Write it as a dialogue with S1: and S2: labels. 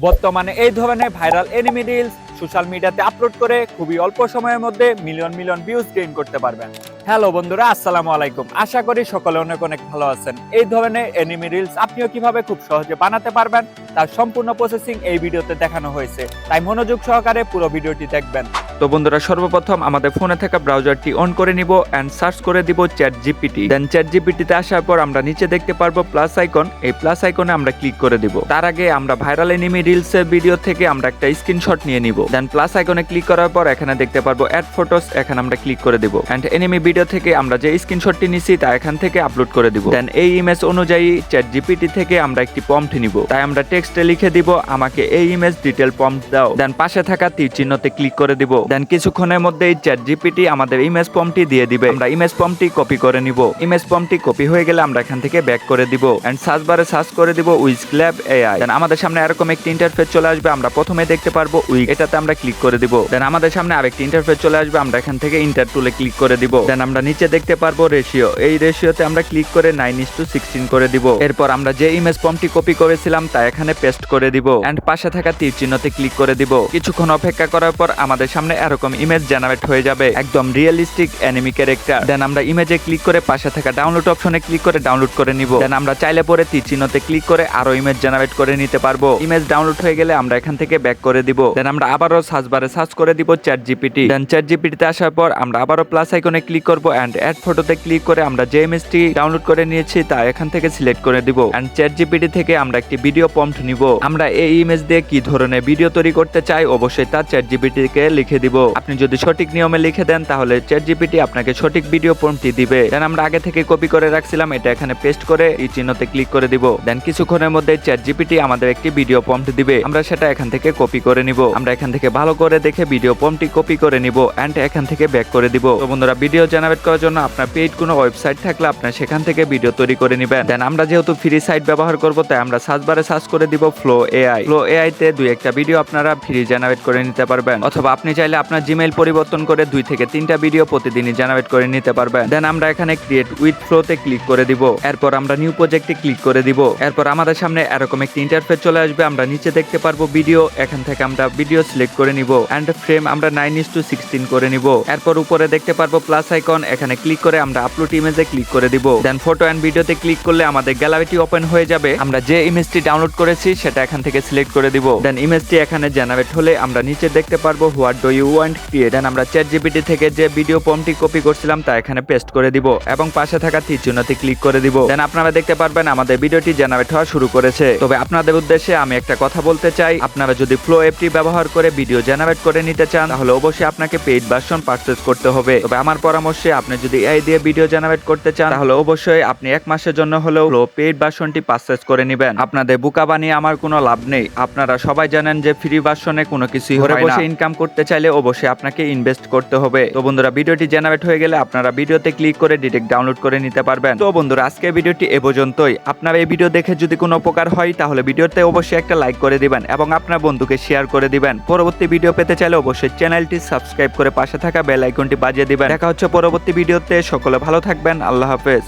S1: বর্তমানে এই ধরনের ভাইরাল এনিমি রিলস সোশ্যাল মিডিয়াতে আপলোড করে খুবই অল্প সময়ের মধ্যে মিলিয়ন মিলিয়ন ভিউজ গেইন করতে পারবেন। হ্যালো বন্ধুরা, আসসালামু আলাইকুম। আশা করি সকলে অনেক অনেক ভালো আছেন। এই ধরনের এনিমি রিলস আপনিও কিভাবে খুব সহজে বানাতে পারবেন তার সম্পূর্ণ প্রসেসিং এই ভিডিওতে দেখানো হয়েছে, তাই মনোযোগ সহকারে পুরো ভিডিওটি দেখবেন। তো বন্ধুরা, সর্বপ্রথম আমাদের ফোনে থাকা ব্রাউজারটি অন করে নিব এন্ড সার্চ করে দিব চ্যাটজিপিটি। দেন চ্যাটজিপিটিতে আসার পর আমরা নিচে দেখতে পারবো প্লাস আইকন। এই প্লাস আইকনে আমরা ক্লিক করে দিব। তার আগে আমরা ভাইরাল এনিমি রিলস এর ভিডিও থেকে আমরা একটা স্ক্রিনশট নিয়ে নিব। দেন প্লাস আইকনে ক্লিক করার পর এখানে দেখতে পারবো অ্যাড ফটোস, এখানে আমরা ক্লিক করে দিব এন্ড এনিমি ভিডিও থেকে আমরা যে স্ক্রিনশটটি নিছি তা এখান থেকে আপলোড করে দিব। দেন এই ইমেজ অনুযায়ী চ্যাটজিপিটি থেকে আমরা একটি প্রম্পট নিব। তাই আমরা টেক্সটে লিখে দিব আমাকে এই ইমেজ ডিটেল প্রম্পট দাও। দেন পাশে থাকা তীর চিহ্নতে ক্লিক করে দিব। দেন কিছুক্ষণের মধ্যেই চ্যাটজিপিটি আমাদের ইমেজ প্রম্পটটি দিয়ে দিবে। আমরা ইমেজ প্রম্পটটি কপি করে নিব। ইমেজ প্রম্পটটি কপি হয়ে গেলে আমরা এখান থেকে ব্যাক করে দিব এন্ড সার্চ বারে সার্চ করে দিব উইজল্যাব এআই। দেন আমাদের সামনে এরকম একটি ইন্টারফেস চলে আসবে। আমরা প্রথমে দেখতে পারবো উইক, এটাতে আমরা ক্লিক করে দিব। দেন আমাদের সামনে আরেকটি ইন্টারফেস চলে আসবে। আমরা এখান থেকে ইন্টার টুলে ক্লিক করে দিব। দেন আমরা নিচে দেখতে পারবো রেশিও, এই রেশিওতে আমরা ক্লিক করে 9:16 করে দিব। এরপর আমরা যে ইমেজ প্রম্পটটি কপি করেছিলাম তা এখানে পেস্ট করে দিব এন্ড পাশে থাকা তীর চিহ্নতে ক্লিক করে দিব। কিছুক্ষণ অপেক্ষা করার পর আমাদের সামনে এরকম ইমেজ জেনারেট হয়ে যাবে, একদম রিয়েলিস্টিক এনিমি ক্যারেক্টার। দেন আমরা ইমেজে ক্লিক করে পাশে থাকা ডাউনলোড অপশনে ক্লিক করে ডাউনলোড করে নিব। দেন আমরা চাইলে পরে তীর চিহ্নতে ক্লিক করে আরো ইমেজ জেনারেট করে নিতে পারবো। ইমেজ ডাউনলোড হয়ে গেলে আমরা এখান থেকে ব্যাক করে দিব। দেন আমরা আবারও সার্চ বারে সার্চ করে দিব চ্যাটজিপিটি। দেন চ্যাটজিপিটিতে আসার পর আমরা আবারও প্লাস আইকনে ক্লিক করব এন্ড অ্যাড ফটোতে ক্লিক করে আমরা যে ইমেজটি ডাউনলোড করে নিয়েছি তা এখান থেকে সিলেক্ট করে দিব এন্ড চ্যাটজিপিটি থেকে আমরা একটি ভিডিও প্রম্পট নিব। আমরা এই ইমেজ দিয়ে কি ধরনের ভিডিও তৈরি করতে চাই অবশ্যই তা চ্যাটজিপিটি কে লিখে দিব। আপনি যদি সঠিক নিয়মে লিখে দেন তাহলে চ্যাটজিপিটি আপনাকে সঠিক ভিডিও প্রম্পটটি দিবে। দেন আমরা আগে থেকে কপি করে রাখছিলাম, এটা এখানে পেস্ট করে এই চিহ্নতে ক্লিক করে দিব। দেন কিছুক্ষণের মধ্যে চ্যাটজিপিটি আমাদের একটি ভিডিও প্রম্পট দিবে। আমরা সেটা এখান থেকে কপি করে নিব। আমরা এখান থেকে ভালো করে দেখে ভিডিও প্রম্পটটি কপি করে নিব এন্ড এখান থেকে ব্যাক করে দিব। তো বন্ধুরা, ভিডিও জেনারেট করার জন্য আপনার পেইড কোনো ওয়েবসাইট থাকলে আপনার সেখান থেকে ভিডিও তৈরি করে নেবেন। দেন আমরা যেহেতু ফ্রি সাইট ব্যবহার করব তাই আমরা সার্চ বারে সার্চ করে দিব ফ্লো এআই। ফ্লো এআই তে দুই একটা ভিডিও আপনারা ফ্রি জেনারেট করে নিতে পারবেন, অথবা আপনি চাইলে আপনার জিমেইল পরিবর্তন করে 2 থেকে 3টা ভিডিও প্রতিদিনই জেনারেট করে নিতে পারবেন। দেন আমরা এখানে ক্রিয়েট উইথ ফ্লো তে ক্লিক করে দিব। এরপর আমরা নিউ প্রজেক্টে ক্লিক করে দিব। এরপর আমাদের সামনে এরকম একটি ইন্টারফেস চলে আসবে। আমরা নিচে দেখতে পারবো ভিডিও, এখান থেকে আমরা ভিডিও সিলেক্ট করে নিব এন্ড ফ্রেম আমরা 9:16 করে নিব। এরপর উপরে দেখতে পারবো প্লাস আইকন, এখানে ক্লিক করে আমরা আপলোড ইমেজে ক্লিক করে দিব। দেন ফটো এন্ড ভিডিওতে ক্লিক করলে আমাদের গ্যালারিটি ওপেন হয়ে যাবে। আমরা যে ইমেজটি ডাউনলোড করেছি সেটা এখান থেকে সিলেক্ট করে দিব। দেন ইমেজটি এখানে জেনারেট হলে আমরা নিচে দেখতে পারবো what do you want create. Then আমরা চ্যাটজিপিটি থেকে যে ভিডিও প্রম্পটটি কপি করছিলাম তা এখানে পেস্ট করে দিব এবং পাশে থাকা তীর চিহ্নতে ক্লিক করে দিব। দেন আপনারা দেখতে পারবেন আমাদের ভিডিওটি জেনারেট হওয়া শুরু করেছে। তবে আপনাদের উদ্দেশ্যে আমি একটা কথা বলতে চাই, আপনারা যদি ফ্লো অ্যাপটি ব্যবহার করে ভিডিও জেনারেট করে নিতে চান তাহলে অবশ্যই আপনাকে পেইড ভার্সন পারচেজ করতে হবে। তবে আমার পরামর্শে আপনি যদি এআই দিয়ে ভিডিও জেনারেট করতে চান তাহলে অবশ্যই আপনি 1 মাসের জন্য হলেও ফ্লো পেইড ভার্সনটি পারচেজ করে নেবেন। আপনাদের বোকা বানিয়ে আমার কোনো লাভ নেই। আপনারা সবাই জানেন যে ফ্রি ভার্সনে কোনো কিছুই হয় না। বসে ইনকাম করতে চাইলে অবশ্যই আপনাকে ইনভেস্ট করতে হবে। তো বন্ধুরা, ভিডিওটি জেনারেট হয়ে গেলে আপনারা ভিডিওতে ক্লিক করে ডাইরেক্ট ডাউনলোড করে নিতে পারবেন। তো বন্ধুরা, আজকে ভিডিওটি এ পর্যন্তই। আপনারা এই ভিডিও দেখে যদি কোনো উপকার হয় তাহলে ভিডিওতে অবশ্যই একটা লাইক করে দিবেন এবং আপনার বন্ধুকে শেয়ার করে দিবেন। পরবর্তী ভিডিও পেতে চাইলে অবশ্যই চ্যানেলটি সাবস্ক্রাইব করে পাশে থাকা বেল আইকনটি বাজিয়ে দিবেন। দেখা হচ্ছে পরবর্তী ভিডিওতে। সকলে ভালো থাকবেন। আল্লাহ হাফেজ।